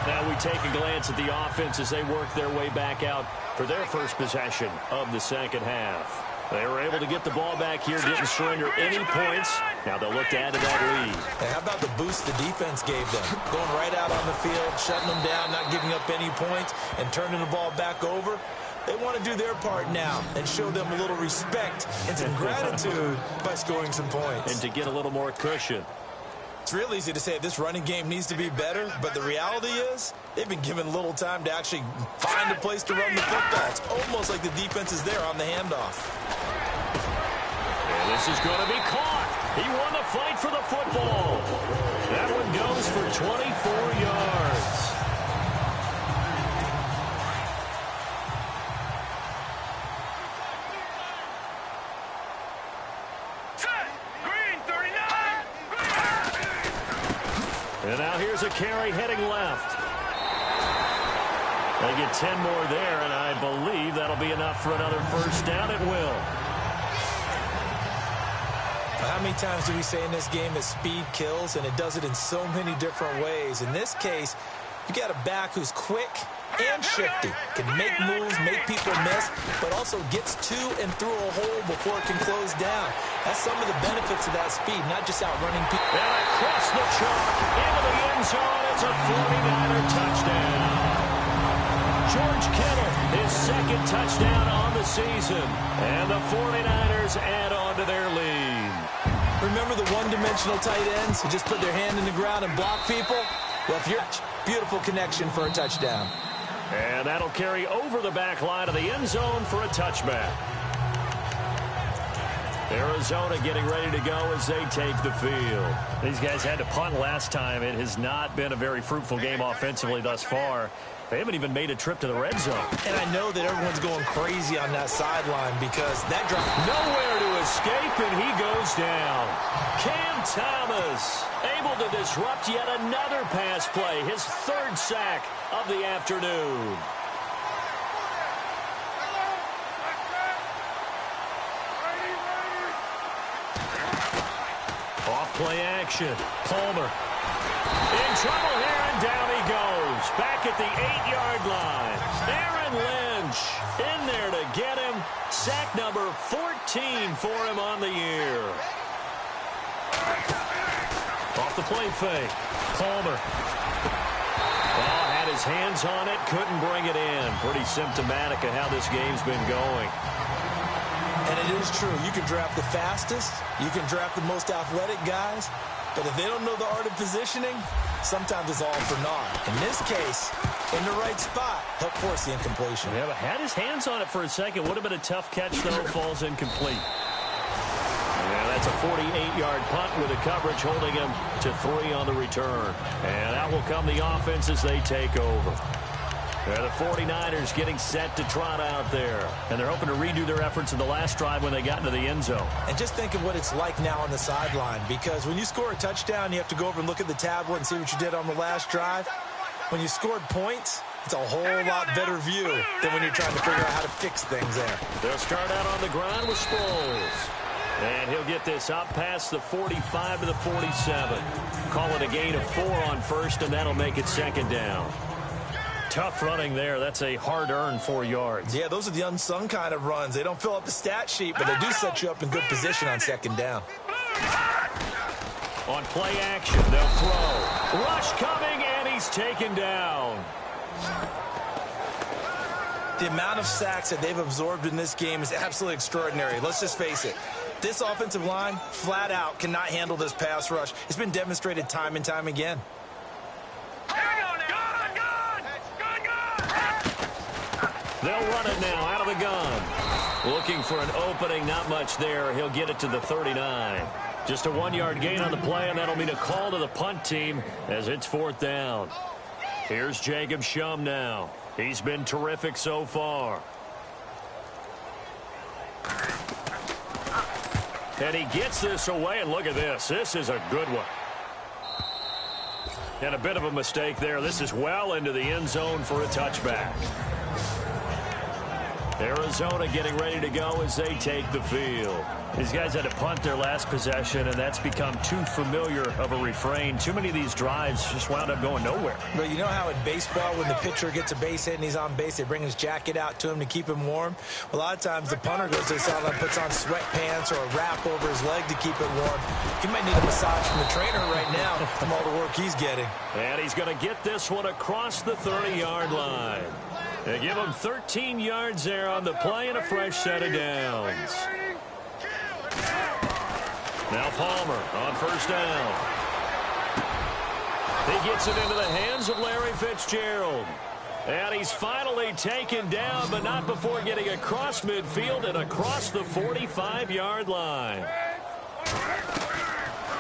Now we take a glance at the offense as they work their way back out for their first possession of the second half. They were able to get the ball back here, didn't surrender any points. Now they'll look to add to that lead. And how about the boost the defense gave them? Going right out on the field, shutting them down, not giving up any points, and turning the ball back over. They want to do their part now and show them a little respect and some gratitude by scoring some points. And to get a little more cushion. It's real easy to say this running game needs to be better, but the reality is they've been given little time to actually find a place to run the football. It's almost like the defense is there on the handoff. And this is going to be caught. He won the fight for the football. That one goes for 24 yards. And now here's a carry heading left. They get 10 more there, and I believe that'll be enough for another first down. It will. How many times do we say in this game that speed kills, and it does it in so many different ways? In this case, you got a back who's quick and shifty, can make moves, make people miss, but also gets to and through a hole before it can close down. That's some of the benefits of that speed, not just outrunning people. And across the chalk, into the end zone, it's a 49er touchdown. George Kittle, his second touchdown on the season. And the 49ers add on to their lead. Remember the one-dimensional tight ends who just put their hand in the ground and block people? Well, if you're beautiful connection for a touchdown. And that'll carry over the back line of the end zone for a touchback. Arizona getting ready to go as they take the field. These guys had to punt last time. It has not been a very fruitful game offensively thus far. They haven't even made a trip to the red zone. And I know that everyone's going crazy on that sideline because that drive... Nowhere to escape, and he goes down. Cam Thomas able to disrupt yet another pass play. His third sack of the afternoon. Off-play action. Palmer. In trouble here, and down he goes. Back at the 8-yard line. Aaron Lynch in there to get him. Sack number 14 for him on the year. Off the play fake. Palmer. Oh, had his hands on it. Couldn't bring it in. Pretty symptomatic of how this game's been going. And it is true. You can draft the fastest. You can draft the most athletic guys. But if they don't know the art of positioning, sometimes it's all for naught. In this case, in the right spot, helped force the incompletion. Yeah, but had his hands on it for a second. Would have been a tough catch, though. Falls incomplete. Yeah, that's a 48-yard punt with the coverage holding him to 3 on the return. And out will come the offense as they take over. The 49ers getting set to trot out there. And they're hoping to redo their efforts in the last drive when they got into the end zone. And just think of what it's like now on the sideline. Because when you score a touchdown, you have to go over and look at the tablet and see what you did on the last drive. When you scored points, it's a whole lot better view than when you're trying to figure out how to fix things there. They'll start out on the ground with Sproles. And he'll get this up past the 45 to the 47. Call it a gain of 4 on first, and that'll make it second down. Tough running there. That's a hard-earned 4 yards. Yeah, those are the unsung kind of runs. They don't fill up the stat sheet, but they do set you up in good position on second down. On play action, they'll throw. Rush coming, and he's taken down. The amount of sacks that they've absorbed in this game is absolutely extraordinary. Let's just face it. This offensive line, flat out, cannot handle this pass rush. It's been demonstrated time and time again. They'll run it now out of the gun. Looking for an opening, not much there. He'll get it to the 39. Just a 1-yard gain on the play, and that'll mean a call to the punt team as it's 4th down. Here's Jacob Shum now. He's been terrific so far. And he gets this away, and look at this. This is a good one. And a bit of a mistake there. This is well into the end zone for a touchback. Arizona getting ready to go as they take the field. These guys had to punt their last possession, and that's become too familiar of a refrain. Too many of these drives just wound up going nowhere. But you know how in baseball, when the pitcher gets a base hit and he's on base, they bring his jacket out to him to keep him warm? A lot of times the punter goes to the sideline, puts on sweatpants or a wrap over his leg to keep it warm. He might need a massage from the trainer right now from all the work he's getting. And he's going to get this one across the 30-yard line. They give him 13 yards there on the play and a fresh set of downs. Now Palmer on first down. He gets it into the hands of Larry Fitzgerald. And he's finally taken down, but not before getting across midfield and across the 45-yard line.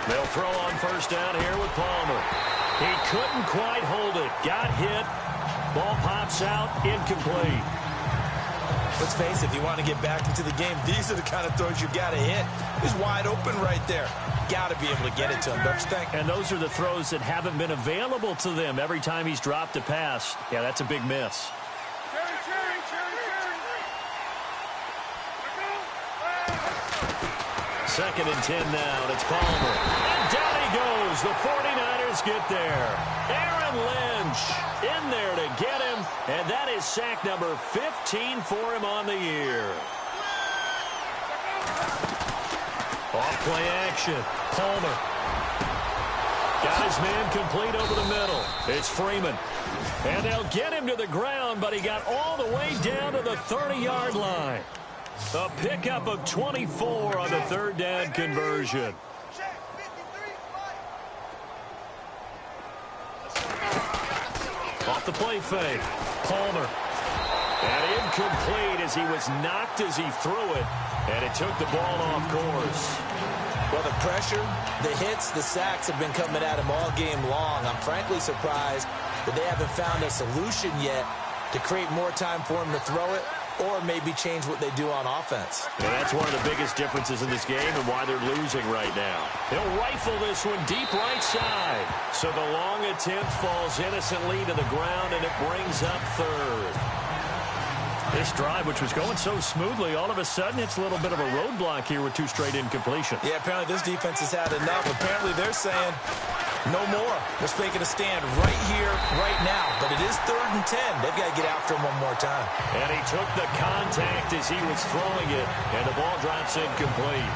They'll throw on first down here with Palmer. He couldn't quite hold it. Got hit. Ball pops out, incomplete. Let's face it, if you want to get back into the game, these are the kind of throws you got to hit. He's wide open right there. Got to be able to get it to him, don't you think? And those are the throws that haven't been available to them every time he's dropped a pass. Yeah, that's a big miss. Second and 10 now, and it's Palmer. And down he goes. The 49ers get there. Aaron Lynch in there to get him, and that is sack number 15 for him on the year. Off play action. Palmer. Got his man complete over the middle. It's Freeman. And they'll get him to the ground, but he got all the way down to the 30-yard line. A pickup of 24 on the third down conversion. Off the play fake. Palmer. And incomplete as he was knocked as he threw it. And it took the ball off course. Well, the pressure, the hits, the sacks have been coming at him all game long. I'm frankly surprised that they haven't found a solution yet to create more time for him to throw it or maybe change what they do on offense. And that's one of the biggest differences in this game and why they're losing right now. He'll rifle this one deep right side. So the long attempt falls innocently to the ground, and it brings up third. This drive, which was going so smoothly, all of a sudden it's a little bit of a roadblock here with 2 straight incompletions. Yeah, apparently this defense has had enough. Apparently they're saying no more. They're making a stand right here, right now. But it is 3rd and 10. They've got to get after him one more time. And he took the contact as he was throwing it, and the ball drops incomplete.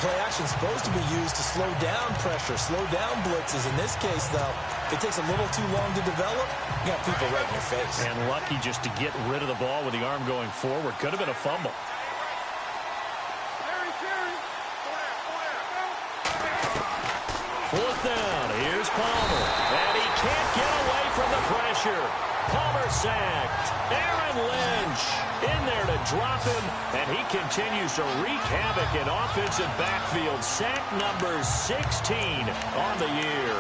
Play action is supposed to be used to slow down pressure, slow down blitzes. In this case, though, if it takes a little too long to develop, you got people right in your face. And lucky just to get rid of the ball with the arm going forward. Could have been a fumble. Fourth down. Here's Palmer. And he can't get away from the pressure. Palmer sacked. Aaron Lynch in there to drop him, and he continues to wreak havoc in offensive backfield. Sack number 16 on the year.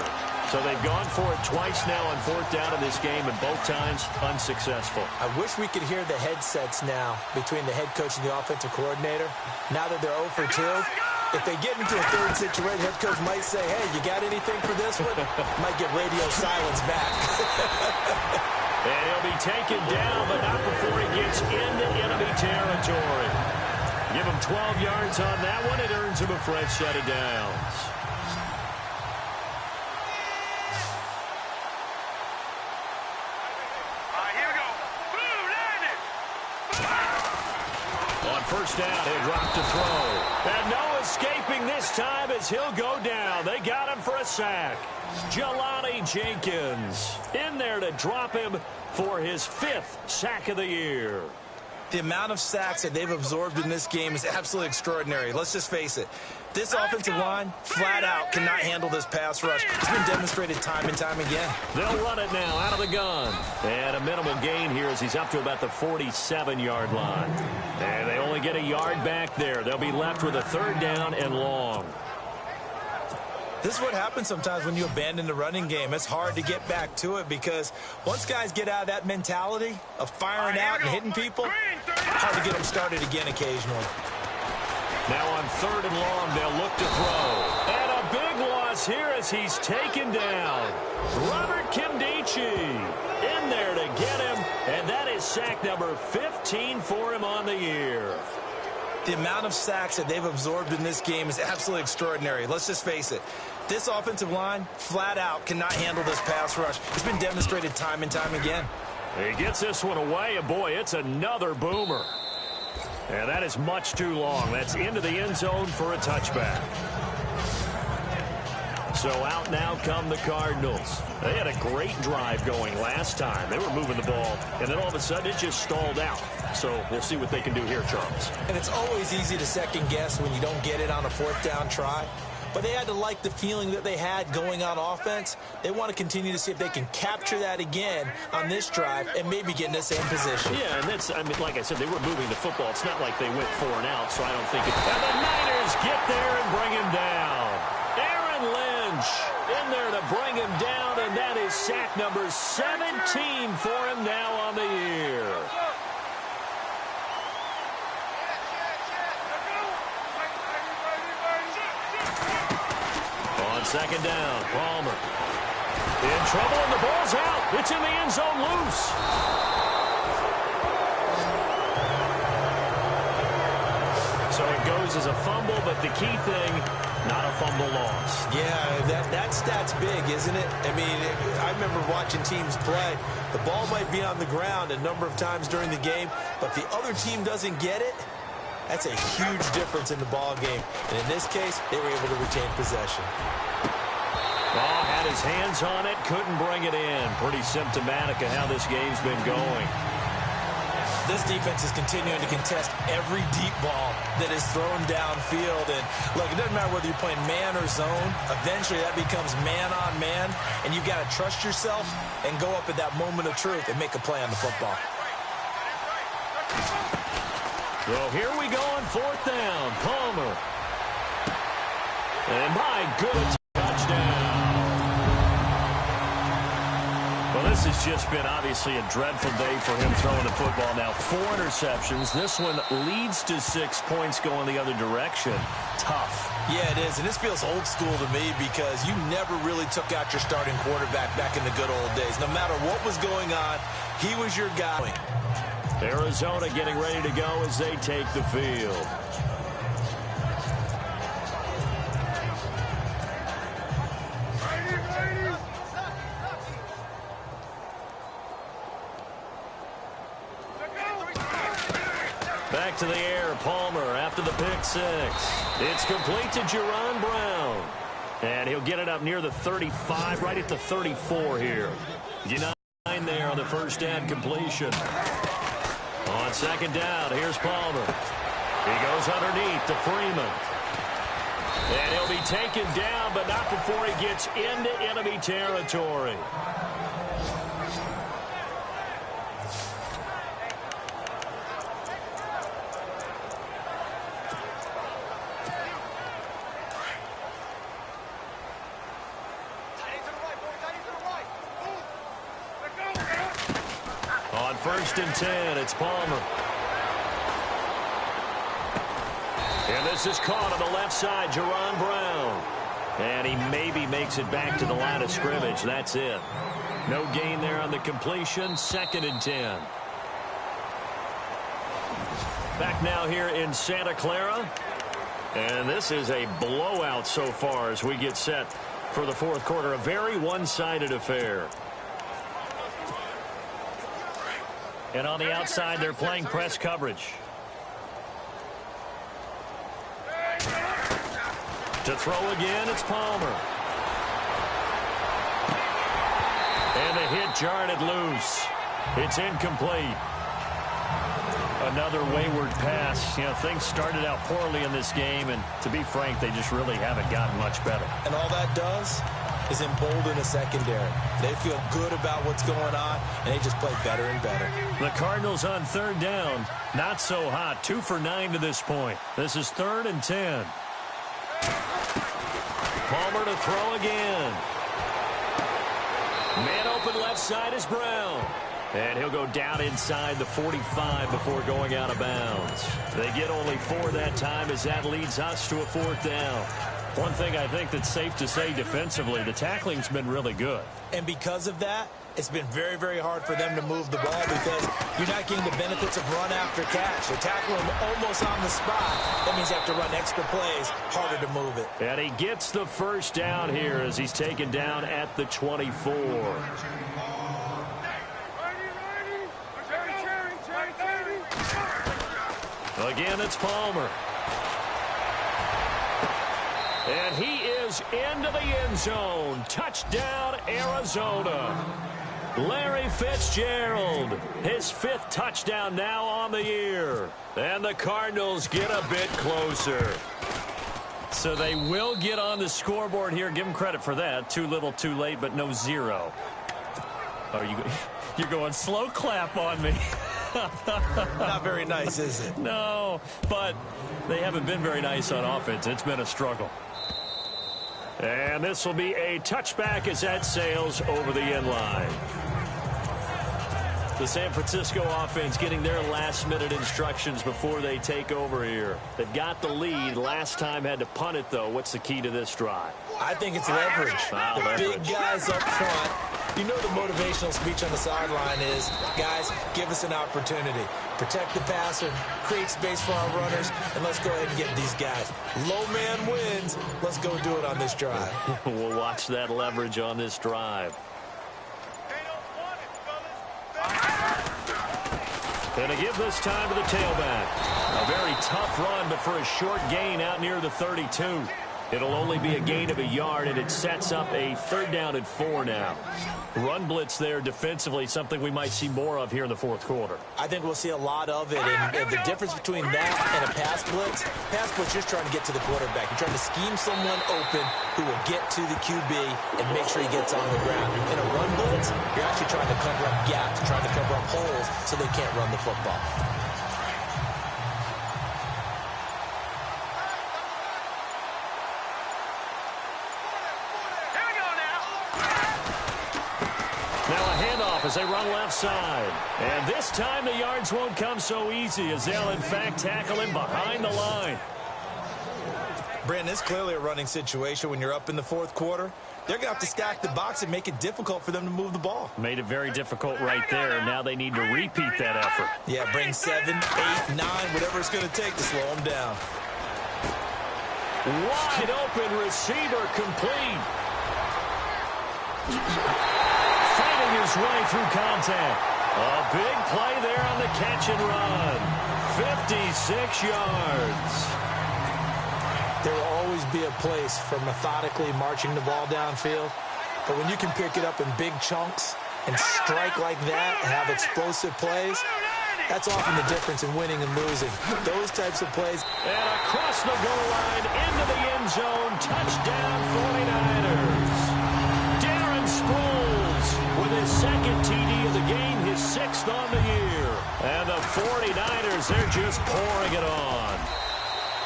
So they've gone for it twice now on 4th down in this game, and both times unsuccessful. I wish we could hear the headsets now between the head coach and the offensive coordinator. Now that they're 0 for 2, if they get into a third situation, head coach might say, hey, you got anything for this one? Might get radio silence back. And he'll be taken down, but not before he gets into enemy territory. Give him 12 yards on that one. It earns him a fresh set of downs. On first down, he'll drop to throw. And no escaping this time as he'll go down. They got him for a sack. Jelani Jenkins in there to drop him for his 5th sack of the year. The amount of sacks that they've absorbed in this game is absolutely extraordinary. Let's just face it. This offensive line, flat out, cannot handle this pass rush. It's been demonstrated time and time again. They'll run it now out of the gun. And a minimal gain here as he's up to about the 47-yard line. And they only get a yard back there. They'll be left with a 3rd down and long. This is what happens sometimes when you abandon the running game. It's hard to get back to it because once guys get out of that mentality of firing out and hitting people, hard to get them started again occasionally. Now on 3rd and long, they'll look to throw. And a big loss here as he's taken down. Robert Kimdichie in there to get him, and that is sack number 15 for him on the year. The amount of sacks that they've absorbed in this game is absolutely extraordinary. Let's just face it. This offensive line, flat out, cannot handle this pass rush. It's been demonstrated time and time again. He gets this one away, and boy, it's another boomer. And that is much too long. That's into the end zone for a touchback. So out now come the Cardinals. They had a great drive going last time. They were moving the ball, and then all of a sudden it just stalled out. So we'll see what they can do here, Charles. And it's always easy to second guess when you don't get it on a 4th down try. But they had to like the feeling that they had going on offense. They want to continue to see if they can capture that again on this drive and maybe get in the same position. Yeah, and that's, I mean, like I said, they were moving the football. It's not like they went 4 and out, so I don't think it. And the Niners get there and bring him down. Aaron Lynch in there to bring him down, and that is sack number 17 for him now on the year. On 2nd down, Palmer in trouble, and the ball's out. It's in the end zone loose. So it goes as a fumble, but the key thing, not a fumble loss. Yeah, that stat's big, isn't it? I mean, I remember watching teams play. The ball might be on the ground a number of times during the game, but if the other team doesn't get it, that's a huge difference in the ball game. And in this case, they were able to retain possession. Ball had his his hands on it, couldn't bring it in. Pretty symptomatic of how this game's been going. This defense is continuing to contest every deep ball that is thrown downfield. And, look, it doesn't matter whether you're playing man or zone. Eventually, that becomes man-on-man, and you've got to trust yourself and go up at that moment of truth and make a play on the football. So here we go on fourth down. Palmer. And my good touchdown. Well, this has just been obviously a dreadful day for him throwing the football. Now 4 interceptions. This one leads to 6 points going the other direction. Tough. Yeah, it is. And this feels old school to me because you never really took out your starting quarterback back in the good old days. No matter what was going on, he was your guy. Arizona getting ready to go as they take the field. Back to the air, Palmer after the pick six. It's complete to Jerron Brown. And he'll get it up near the 35, right at the 34 here. 9 there on the first down completion. On second down, here's Palmer. He goes underneath to Freeman. And he'll be taken down, but not before he gets into enemy territory. On first and 10, it's Palmer. And this is caught on the left side, Jerron Brown. And he maybe makes it back to the line of scrimmage. That's it. No gain there on the completion. Second and 10. Back now here in Santa Clara. And this is a blowout so far as we get set for the fourth quarter. A very one-sided affair. And on the outside, they're playing press coverage. To throw again, it's Palmer. And the hit jarred it loose. It's incomplete. Another wayward pass. You know, things started out poorly in this game, and to be frank, they just really haven't gotten much better. And all that does is embolden the secondary. They feel good about what's going on, and they just play better and better. The Cardinals on third down. Not so hot. 2 for 9 to this point. This is 3rd and 10. Palmer to throw again. Man open left side is Brown. And he'll go down inside the 45 before going out of bounds. They get only 4 that time as that leads us to a 4th down. One thing I think that's safe to say defensively, the tackling's been really good. And because of that, it's been very, very hard for them to move the ball because you're not getting the benefits of run after catch. They're tackling him almost on the spot. That means you have to run extra plays, harder to move it. And he gets the first down here as he's taken down at the 24. Again, it's Palmer. And he is into the end zone. Touchdown, Arizona. Larry Fitzgerald, his 5th touchdown now on the year. And the Cardinals get a bit closer. So they will get on the scoreboard here. Give them credit for that. Too little, too late, but no 0. Oh, you're going slow clap on me. Not very nice, is it? No, but they haven't been very nice on offense. It's been a struggle. And this will be a touchback as that sails over the end line. The San Francisco offense getting their last-minute instructions before they take over here. They've got the lead. Last time had to punt it, though. What's the key to this drive? I think it's leverage. The leverage. Big guys up front. You know the motivational speech on the sideline is, guys, give us an opportunity. Protect the passer, create space for our runners, and let's go ahead and get these guys. Low man wins. Let's go do it on this drive. We'll watch that leverage on this drive. And to give this time to the tailback. A very tough run, but for a short gain out near the 32. It'll only be a gain of a yard, and it sets up a 3rd down and 4 now. Run blitz there defensively, something we might see more of here in the 4th quarter. I think we'll see a lot of it, and the difference between that and a pass blitz, you're just trying to get to the quarterback. You're trying to scheme someone open who will get to the QB and make sure he gets on the ground. In a run blitz, you're actually trying to cover up gaps, trying to cover up holes so they can't run the football. As they run left side. And this time the yards won't come so easy as they'll, in fact, tackle him behind the line. Brandon, it's clearly a running situation when you're up in the 4th quarter. They're going to have to stack the box and make it difficult for them to move the ball. Made it very difficult right there. Now they need to repeat that effort. Yeah, bring 7, 8, 9, whatever it's going to take to slow them down. Wide open receiver complete. Fighting his way through contact. A big play there on the catch and run. 56 yards. There will always be a place for methodically marching the ball downfield. But when you can pick it up in big chunks and strike like that and have explosive plays, that's often the difference in winning and losing. Those types of plays. And across the goal line, into the end zone. Touchdown 49ers. With his 2nd TD of the game, his 6th on the year. And the 49ers, they're just pouring it on.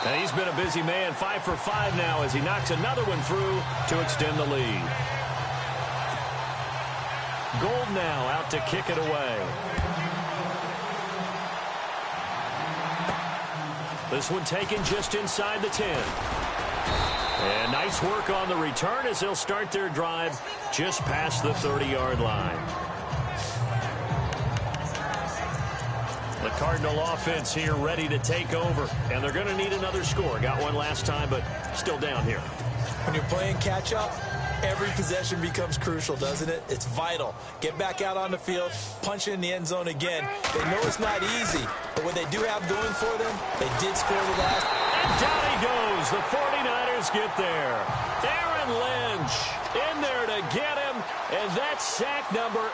And he's been a busy man, 5 for 5 now as he knocks another one through to extend the lead. Gold now out to kick it away. This one taken just inside the 10. And nice work on the return as they'll start their drive just past the 30-yard line. The Cardinal offense here ready to take over, and they're going to need another score. Got one last time, but still down here. When you're playing catch-up, every possession becomes crucial, doesn't it? It's vital. Get back out on the field, punch in the end zone again. They know it's not easy, but what they do have going for them, they did score the last. And down he goes. The 49ers get there. Aaron Lynch in there to get him, and that's sack number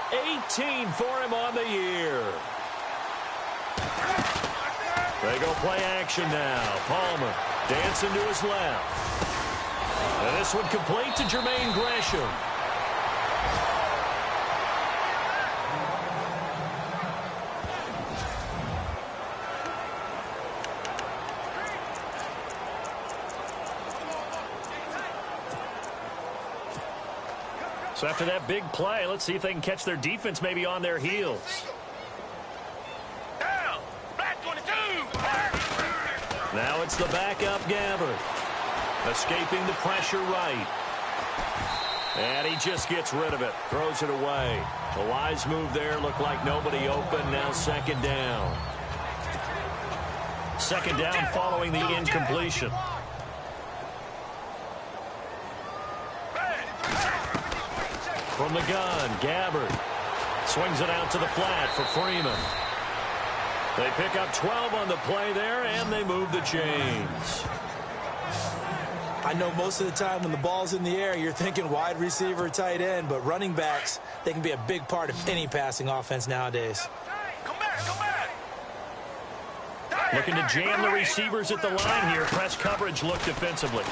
18 for him on the year. They go play action now. Palmer dancing to his left. And this one complete to Jermaine Gresham. So after that big play, let's see if they can catch their defense maybe on their heels. Down. Black 22. Now it's the backup Gabbard. Escaping the pressure right. And he just gets rid of it. Throws it away. A wise move there. Looked like nobody open. Now 2nd down. 2nd down following the incompletion. From the gun, Gabbard swings it out to the flat for Freeman. They pick up 12 on the play there, and they move the chains. I know most of the time when the ball's in the air, you're thinking wide receiver, tight end, but running backs, they can be a big part of any passing offense nowadays. Come back, come back. Looking to jam the receivers at the line here. Press coverage look defensively.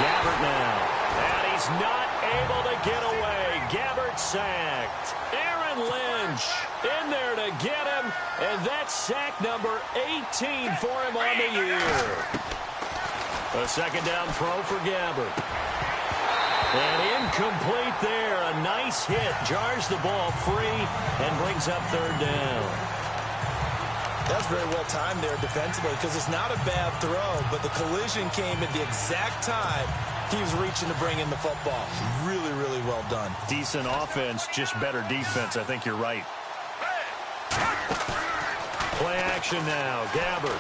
Gabbard now. And he's not able to get away. Gabbard sacked. Aaron Lynch in there to get him. And that's sack number 18 for him on the year. A 2nd down throw for Gabbard. And incomplete there. A nice hit. Jars the ball free and brings up 3rd down. That's very well timed there defensively because it's not a bad throw, but the collision came at the exact time he was reaching to bring in the football. Really, really well done. Decent offense, just better defense. I think you're right. Play action now. Gabbard.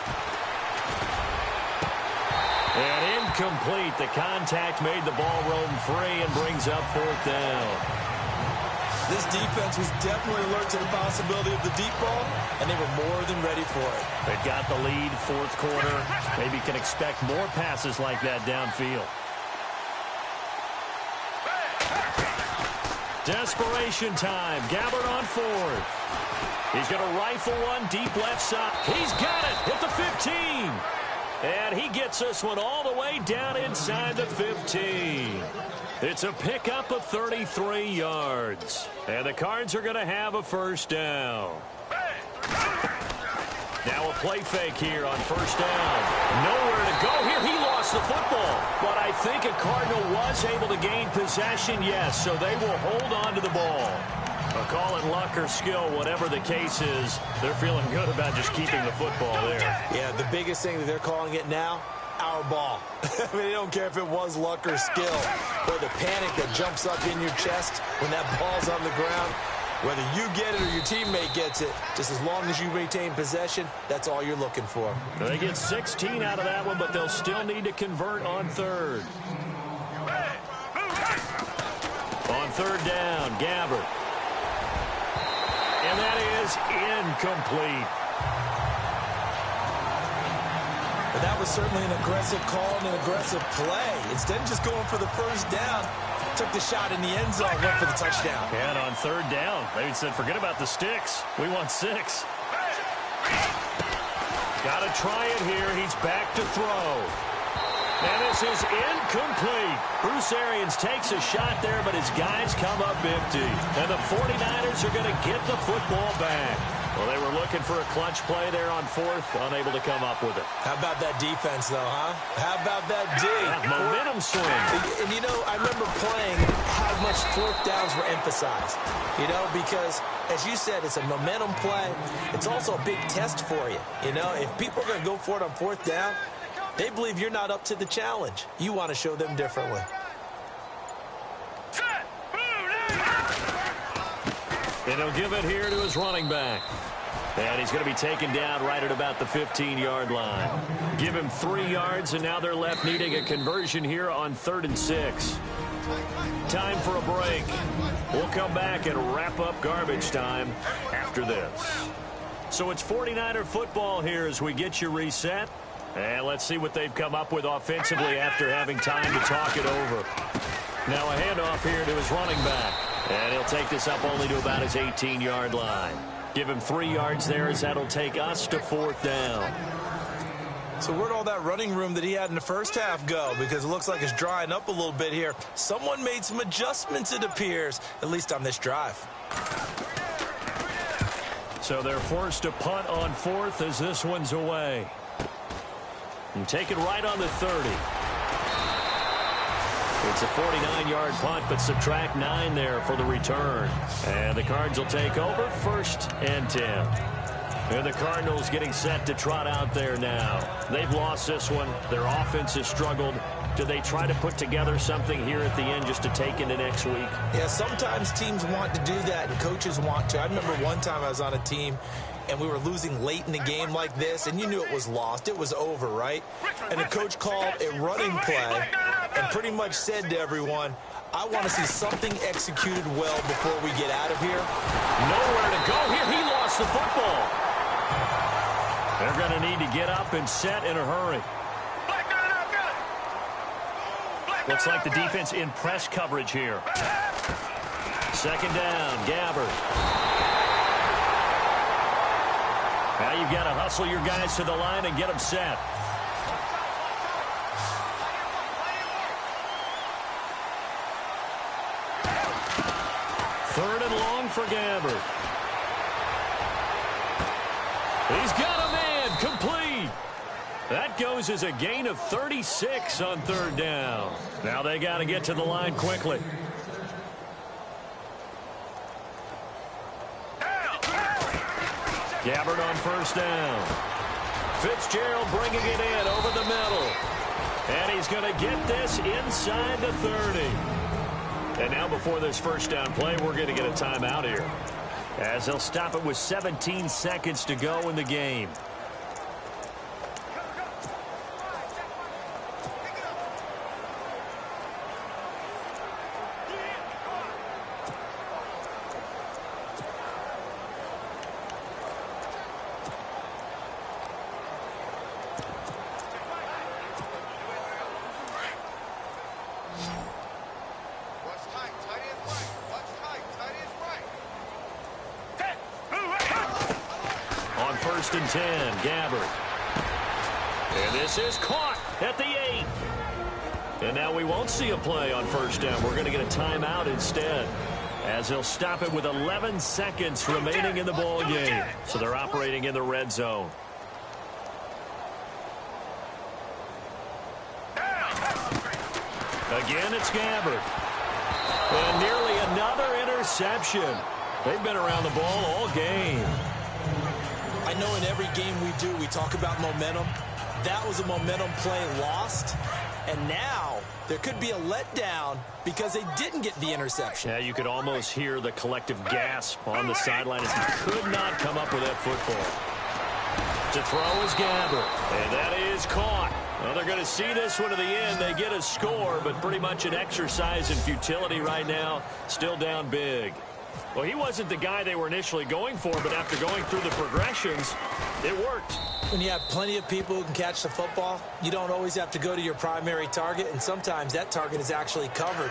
And incomplete. The contact made the ball roam free and brings up 4th down. This defense was definitely alert to the possibility of the deep ball, and they were more than ready for it. They've got the lead, fourth quarter. Maybe can expect more passes like that downfield. Desperation time. Gabbard on fourth. He's going to rifle one deep left side. He's got it at the 15. And he gets this one all the way down inside the 15. It's a pickup of 33 yards. And the Cards are going to have a first down. Now a play fake here on first down. Nowhere to go here. He lost the football. But I think a Cardinal was able to gain possession, yes. So they will hold on to the ball. Call it luck or skill, whatever the case is, they're feeling good about just keeping the football there. Yeah, the biggest thing that they're calling it now, our ball. I mean, they don't care if it was luck or skill, or the panic that jumps up in your chest when that ball's on the ground. Whether you get it or your teammate gets it, just as long as you retain possession, that's all you're looking for. They get 16 out of that one, but they'll still need to convert on third. On third down, Gabbard. And that is incomplete. But that was certainly an aggressive call and an aggressive play. Instead of just going for the first down, took the shot in the end zone, went for the touchdown. And on third down, they said, forget about the sticks. We want 6. Got to try it here. He's back to throw. And this is incomplete. Bruce Arians takes a shot there, but his guys come up empty. And the 49ers are going to get the football back. Well, they were looking for a clutch play there on fourth, unable to come up with it. How about that defense, though, huh? How about that D? Momentum swing. And, you know, I remember playing how much fourth downs were emphasized. You know, because, as you said, it's a momentum play. It's also a big test for you. You know, if people are going to go for it on fourth down, they believe you're not up to the challenge. You want to show them differently. And he'll give it here to his running back. And he's going to be taken down right at about the 15-yard line. Give him 3 yards, and now they're left needing a conversion here on 3rd and 6. Time for a break. We'll come back and wrap up garbage time after this. So it's 49er football here as we get you reset. And let's see what they've come up with offensively after having time to talk it over. Now a handoff here to his running back. And he'll take this up only to about his 18-yard line. Give him 3 yards there as that'll take us to 4th down. So where'd all that running room that he had in the first half go? Because it looks like it's drying up a little bit here. Someone made some adjustments, it appears, at least on this drive. So they're forced to punt on 4th as this one's away. And take it right on the 30. It's a 49-yard punt, but subtract 9 there for the return. And the Cards will take over 1st and 10. And the Cardinals getting set to trot out there now. They've lost this one. Their offense has struggled. Do they try to put together something here at the end just to take into next week? Yeah, sometimes teams want to do that and coaches want to. I remember one time I was on a team and we were losing late in the game like this, and you knew it was lost. It was over, right? And the coach called a running play and pretty much said to everyone, I want to see something executed well before we get out of here. Nowhere to go here. He lost the football. They're going to need to get up and set in a hurry. Looks like the defense in press coverage here. 2nd down, Gabbard. Now you've got to hustle your guys to the line and get them set. Third and long for Gabbard. He's got a man, complete. That goes as a gain of 36 on 3rd down. Now they got to get to the line quickly. Gabbard on 1st down. Fitzgerald bringing it in over the middle. And he's going to get this inside the 30. And now before this 1st down play, we're going to get a timeout here, as they'll stop it with 17 seconds to go in the game. first and 10. Gabbard. And this is caught at the 8. And now we won't see a play on first down. We're going to get a timeout instead, as they'll stop it with 11 seconds remaining in the ball game. So they're operating in the red zone. Again, it's Gabbard. And nearly another interception. They've been around the ball all game. I know in every game we do, we talk about momentum. That was a momentum play lost. And now there could be a letdown because they didn't get the interception. Yeah, you could almost hear the collective gasp on the sideline as he could not come up with that football. To throw is Gabbard. And that is caught. Well, they're going to see this one to the end. They get a score, but pretty much an exercise in futility right now. Still down big. Well, he wasn't the guy they were initially going for, but after going through the progressions, it worked. When you have plenty of people who can catch the football, you don't always have to go to your primary target, and sometimes that target is actually covered.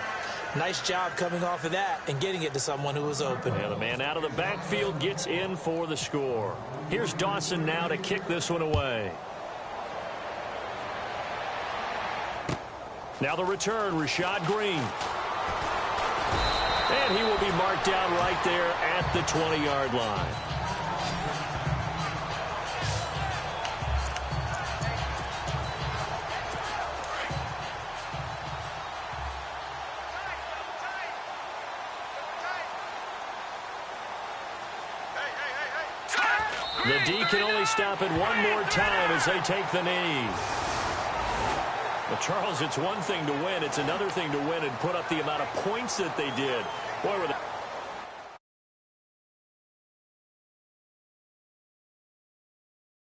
Nice job coming off of that and getting it to someone who was open. Yeah, the man out of the backfield gets in for the score. Here's Dawson now to kick this one away. Now the return, Rashad Green. And he will be marked down right there at the 20-yard line. The D can only stop it one more time as they take the knee. Well, Charles, it's one thing to win. It's another thing to win and put up the amount of points that they did. Boy, with